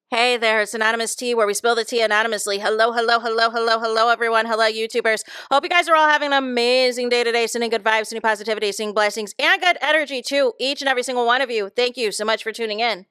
Hey there, it's Anonymous Tea, where we spill the tea anonymously. Hello, hello, hello, hello, hello, everyone. Hello, YouTubers. Hope you guys are all having an amazing day today, sending good vibes, sending positivity, sending blessings, and good energy to each and every single one of you. Thank you so much for tuning in.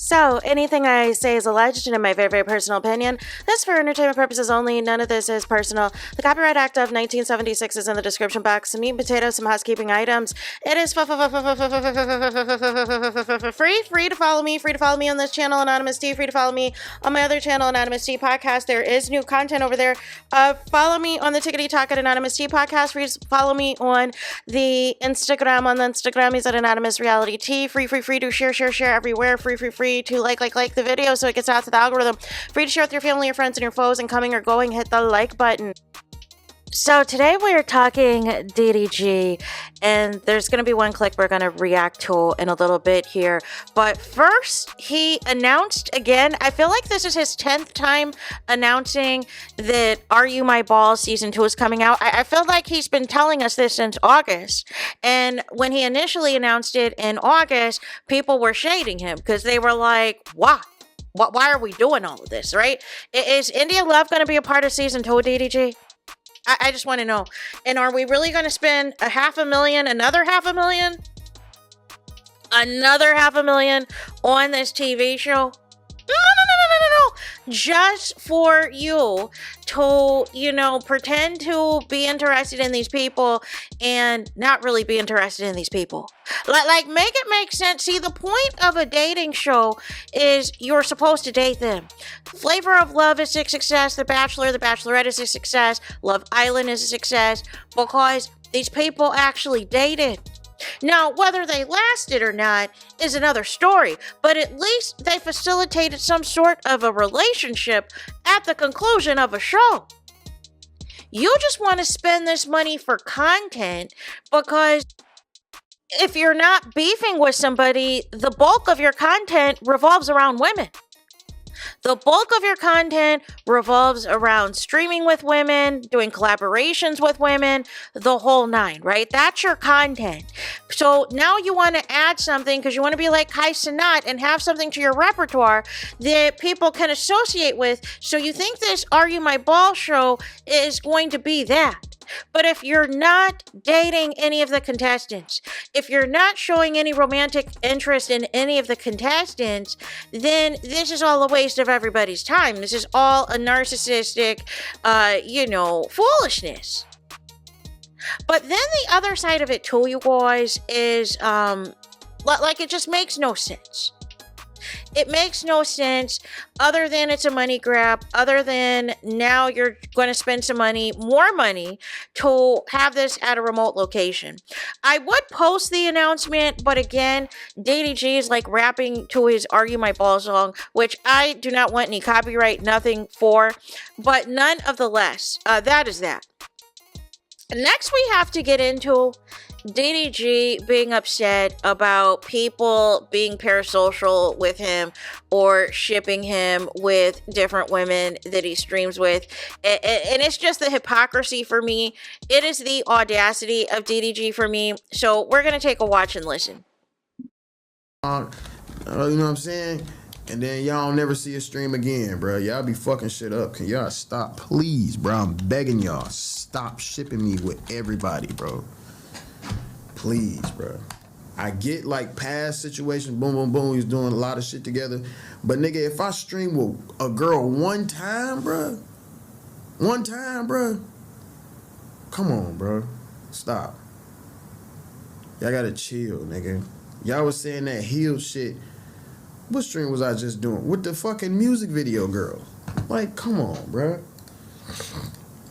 So, anything I say is alleged and in my very, very personal opinion. This is for entertainment purposes only. None of this is personal. The Copyright Act of 1976 is in the description box. Some meat and potatoes, some housekeeping items. It is free to follow me. Free to follow me on this channel, Anonymous Tea. Free to follow me on my other channel, Anonymous Tea Podcast. There is new content over there. Follow me on the Tickety Talk at Anonymous Tea Podcast. Free to follow me on the Instagram. On the Instagram is at Anonymous Reality Tea. Free to share everywhere. Free to like the video so it gets out to the algorithm. Free to share with your family, your friends, and your foes, and coming or going, hit the like button. So today we're talking DDG, and there's going to be one clip we're going to react to in a little bit here. But first, he announced again, I feel like this is his 10th time announcing that Are You My Balls Season 2 is coming out. I feel like he's been telling us this since August. And when he initially announced it in August, people were shading him because they were like, why? Why are we doing all of this, right? Is India Love going to be a part of Season 2, DDG? I just want to know. And are we really going to spend $500,000, another $500,000, another $500,000 on this TV show? No. Just for you to, pretend to be interested in these people and not really be interested in these people. Like, make it make sense. See, the point of a dating show is you're supposed to date them. Flavor of Love is a success. The Bachelor, The Bachelorette is a success. Love Island is a success because these people actually dated. Now, whether they lasted or not is another story, but at least they facilitated some sort of a relationship at the conclusion of a show. You just want to spend this money for content because if you're not beefing with somebody, the bulk of your content revolves around women. The bulk of your content revolves around streaming with women, doing collaborations with women, the whole nine, right? That's your content. So now you want to add something because you want to be like Kai Cenat and have something to your repertoire that people can associate with. So you think this Are You My Ball show is going to be that. But if you're not dating any of the contestants, if you're not showing any romantic interest in any of the contestants, then this is all a waste of everybody's time. This is all a narcissistic, foolishness. But then the other side of it too, you guys, is it just makes no sense. It makes no sense other than it's a money grab, other than now you're going to spend some money, more money, to have this at a remote location. I would post the announcement, but again, DDG is like rapping to his Are You My Ball song, which I do not want any copyright, nothing for, but none of the less. That is that. Next, we have to get into DDG being upset about people being parasocial with him or shipping him with different women that he streams with. And it's just the hypocrisy for me. It is the audacity of DDG for me. So we're going to take a watch and listen. You know what I'm saying? And then y'all never see a stream again, bro. Y'all be fucking shit up. Can y'all stop? Please, bro. I'm begging y'all. Stop shipping me with everybody, bro. Please, bro. I get like past situations, boom, boom, boom. He's doing a lot of shit together. But nigga, if I stream with a girl one time, bro. Come on, bro. Stop. Y'all gotta chill, nigga. Y'all was saying that heel shit. What stream was I just doing? With the fucking music video girl. Like, come on, bro.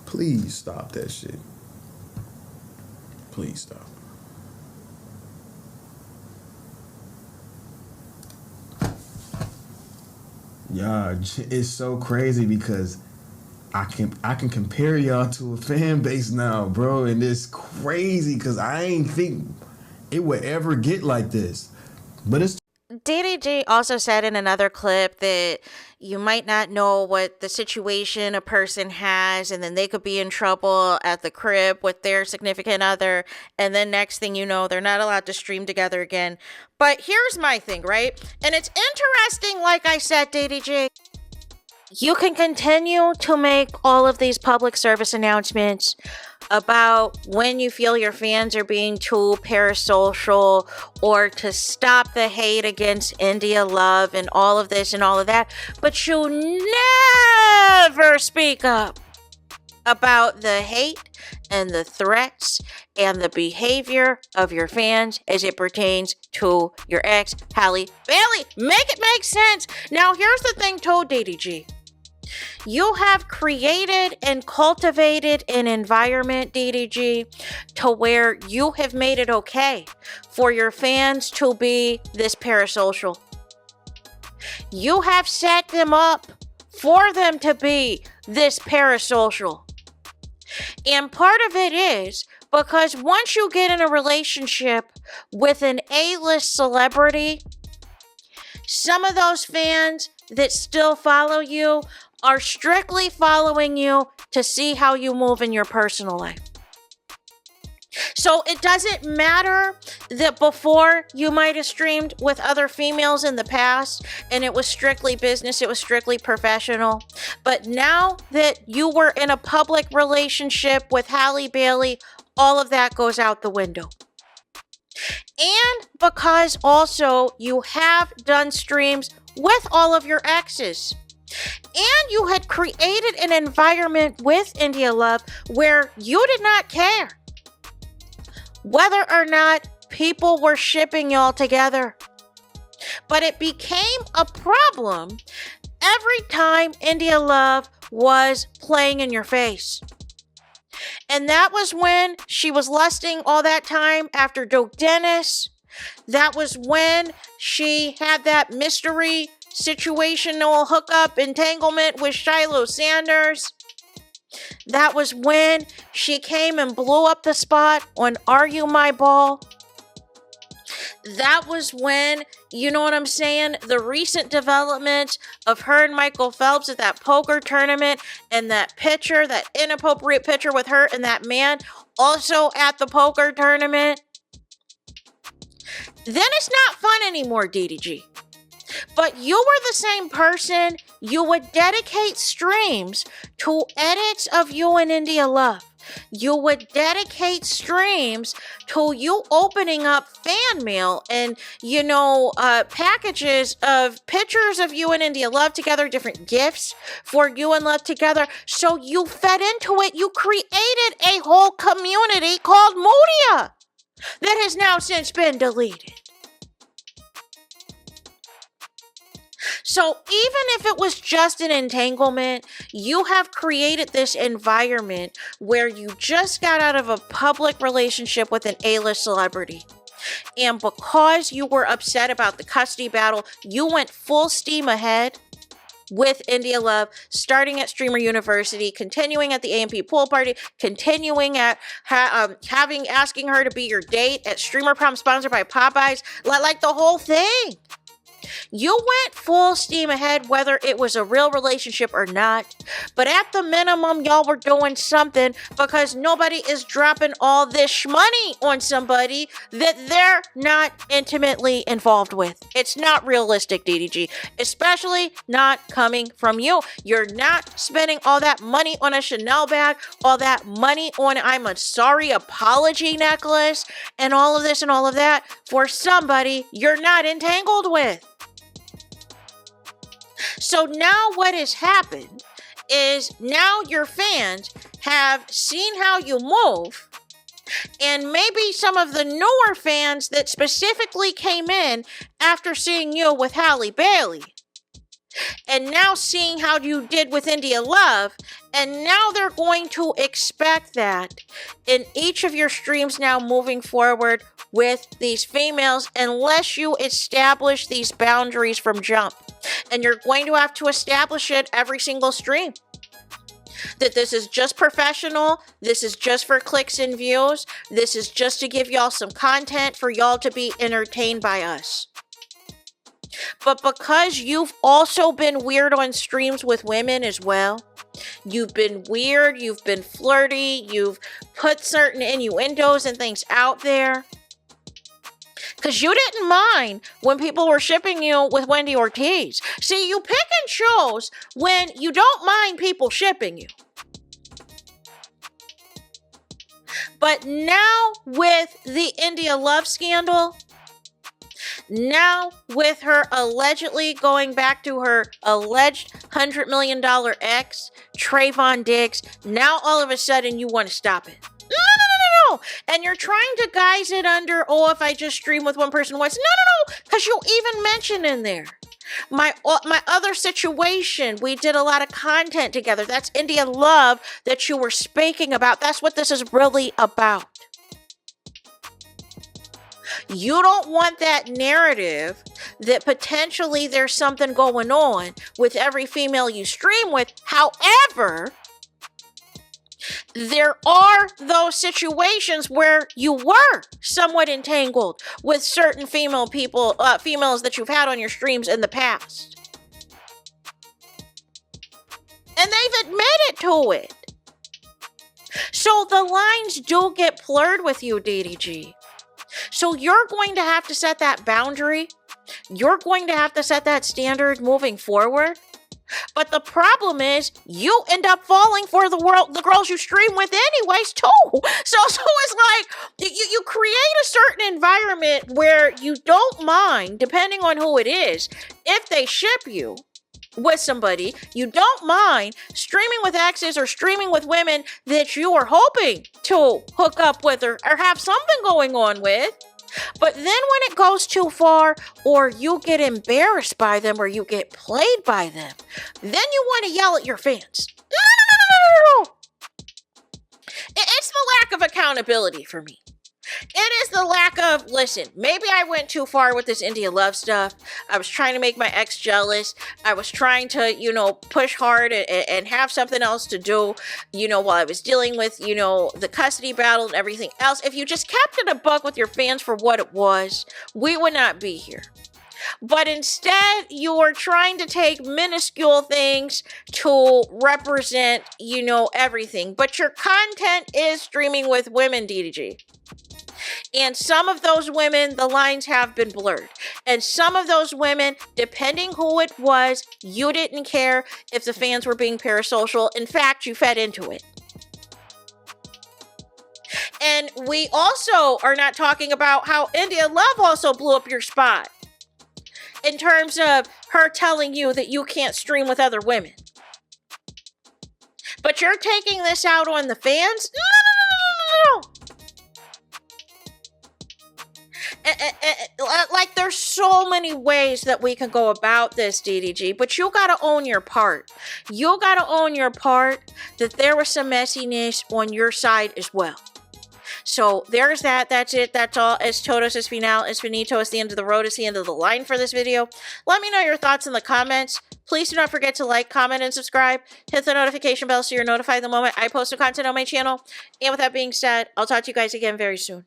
Please stop that shit. Please stop. Yeah, it's so crazy because I can compare y'all to a fan base now, bro, and it's crazy because I ain't think it would ever get like this. But it's DDG also said in another clip that you might not know what the situation a person has, and then they could be in trouble at the crib with their significant other, and then next thing you know, they're not allowed to stream together again. But here's my thing, right? And it's interesting, like I said, DDG. You can continue to make all of these public service announcements about when you feel your fans are being too parasocial, or to stop the hate against India Love and all of this and all of that, but you never speak up about the hate and the threats and the behavior of your fans as it pertains to your ex, Halle Bailey. Make it make sense. Now, here's the thing too, DDG. You have created and cultivated an environment, DDG, to where you have made it okay for your fans to be this parasocial. You have set them up for them to be this parasocial. And part of it is because once you get in a relationship with an A-list celebrity, some of those fans that still follow you are strictly following you to see how you move in your personal life. So it doesn't matter that before you might have streamed with other females in the past and it was strictly business, it was strictly professional. But now that you were in a public relationship with Halle Bailey, all of that goes out the window. And because also you have done streams with all of your exes. And you had created an environment with India Love where you did not care whether or not people were shipping y'all together. But it became a problem every time India Love was playing in your face. And that was when she was lusting all that time after Dope Dennis. That was when she had that mystery situational hookup entanglement with Shiloh Sanders. That was when she came and blew up the spot on Are You My Ball. That was when, you know what I'm saying, the recent development of her and Michael Phelps at that poker tournament, and that picture, that inappropriate picture with her and that man also at the poker tournament. Then it's not fun anymore, DDG. But you were the same person. You would dedicate streams to edits of you and India Love. You would dedicate streams to you opening up fan mail and, packages of pictures of you and India Love together, different gifts for you and Love together. So you fed into it. You created a whole community called Moodia that has now since been deleted. So even if it was just an entanglement, you have created this environment where you just got out of a public relationship with an A-list celebrity. And because you were upset about the custody battle, you went full steam ahead with India Love, starting at Streamer University, continuing at the AMP pool party, continuing at asking her to be your date at Streamer Prom sponsored by Popeyes, like the whole thing. You went full steam ahead whether it was a real relationship or not. But at the minimum, y'all were doing something, because nobody is dropping all this money on somebody that they're not intimately involved with. It's not realistic, DDG, especially not coming from you. You're not spending all that money on a Chanel bag, all that money on I'm a sorry apology necklace, and all of this and all of that for somebody you're not entangled with. So now what has happened is now your fans have seen how you move, and maybe some of the newer fans that specifically came in after seeing you with Halle Bailey, and now seeing how you did with India Love, and now they're going to expect that in each of your streams now moving forward with these females, unless you establish these boundaries from jump. And you're going to have to establish it every single stream. That this is just professional, this is just for clicks and views, this is just to give y'all some content for y'all to be entertained by us. But because you've also been weird on streams with women as well, you've been weird, you've been flirty, you've put certain innuendos and things out there. Because you didn't mind when people were shipping you with Wendy Ortiz. See, you pick and choose when you don't mind people shipping you. But now with the India Love scandal, now with her allegedly going back to her alleged $100 million ex, Trayvon Diggs, now all of a sudden you want to stop it. No. And you're trying to guise it under, oh, if I just stream with one person once. No. Because you even mentioned in there. My other situation, we did a lot of content together. That's India Love that you were speaking about. That's what this is really about. You don't want that narrative that potentially there's something going on with every female you stream with. However, there are those situations where you were somewhat entangled with certain females that you've had on your streams in the past. And they've admitted to it. So the lines do get blurred with you, DDG. So you're going to have to set that boundary. You're going to have to set that standard moving forward. But the problem is, you end up falling for the girls you stream with anyways, too. So it's like, you create a certain environment where you don't mind, depending on who it is, if they ship you with somebody, you don't mind streaming with exes or streaming with women that you are hoping to hook up with or have something going on with. But then when it goes too far, or you get embarrassed by them, or you get played by them, then you want to yell at your fans. No. It's the lack of accountability for me. It is the lack of, listen, maybe I went too far with this India Love stuff. I was trying to make my ex jealous. I was trying to, push hard and have something else to do, while I was dealing with, the custody battle and everything else. If you just kept it a buck with your fans for what it was, we would not be here. But instead, you are trying to take minuscule things to represent, everything. But your content is streaming with women, DDG. And some of those women, the lines have been blurred. And some of those women, depending who it was, you didn't care if the fans were being parasocial. In fact, you fed into it. And we also are not talking about how India Love also blew up your spot in terms of her telling you that you can't stream with other women. But you're taking this out on the fans? No. Like, there's so many ways that we can go about this, DDG, but you gotta own your part. You gotta own your part that there was some messiness on your side as well. So there's that. That's it. That's all. Es todos, es final, es finito. It's the end of the road. It's the end of the line for this video. Let me know your thoughts in the comments. Please do not forget to like, comment, and subscribe. Hit the notification bell so you're notified the moment I post new content on my channel. And with that being said, I'll talk to you guys again very soon.